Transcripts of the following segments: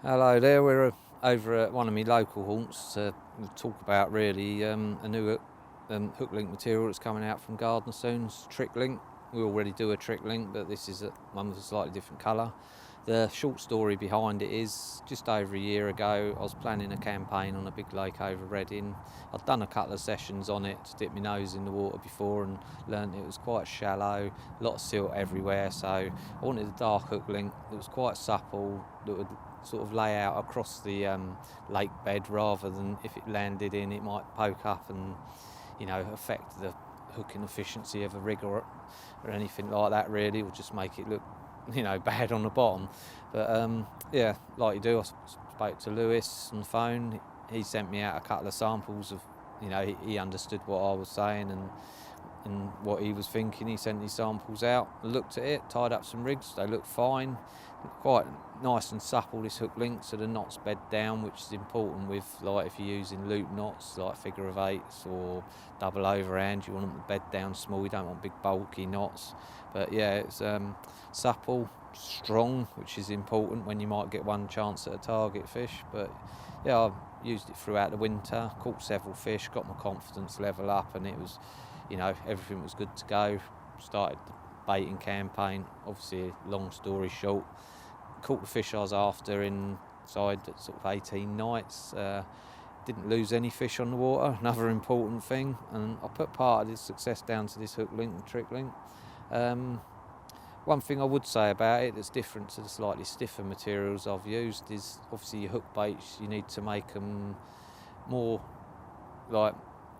Hello there, we're over at one of my local haunts to talk about really a new hook link material that's coming out from Gardner soon. It's trick link. We already do a trick link, but this is one with a slightly different colour. The short story behind it is, just over a year ago I was planning a campaign on a big lake over Reading. I'd done a couple of sessions on it to dip my nose in the water before and learnt it was quite shallow, a lot of silt everywhere, so I wanted a dark hook link that was quite supple, that would sort of lay out across the lake bed, rather than if it landed in it might poke up and affect the hooking efficiency of a rig or anything like that really, or just make it look bad on the bottom. But yeah, like you do, I spoke to Lewis on the phone. He sent me out a couple of samples of, he understood what I was saying and what he was thinking. He sent these samples out, looked at it, tied up some rigs, they looked fine, quite nice and supple, this hook link, so the knots bed down, which is important with, like, if you're using loop knots like figure of eights or double overhand, you want them to bed down small, you don't want big bulky knots. But yeah, it's supple, strong, which is important when you might get one chance at a target fish. But yeah, I used it throughout the winter, caught several fish, got my confidence level up, and it was, everything was good to go. Started the baiting campaign, obviously, long story short, caught the fish I was after inside sort of 18 nights. Didn't lose any fish on the water, another important thing, and I put part of this success down to this hook link and trick link. One thing I would say about it that's different to the slightly stiffer materials I've used is, obviously, your hook baits, you need to make them more like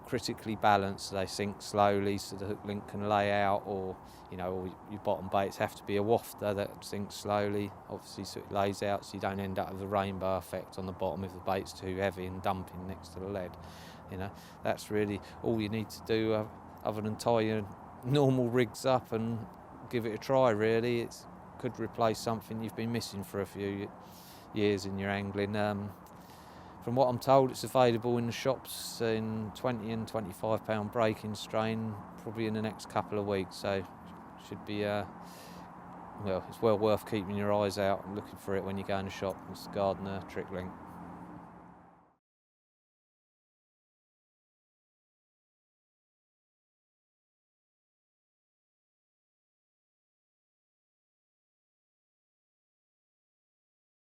critically balanced, so they sink slowly so the hook link can lay out, or or your bottom baits have to be a wafter that sinks slowly, obviously, so it lays out, so you don't end up with a rainbow effect on the bottom if the bait's too heavy and dumping next to the lead. That's really all you need to do, other than tie your normal rigs up and give it a try. Really, it could replace something you've been missing for a few years in your angling. From what I'm told, it's available in the shops in 20 and 25 pound breaking strain, probably in the next couple of weeks, so should be it's well worth keeping your eyes out and looking for it when you go in the shop. It's Gardner trick link.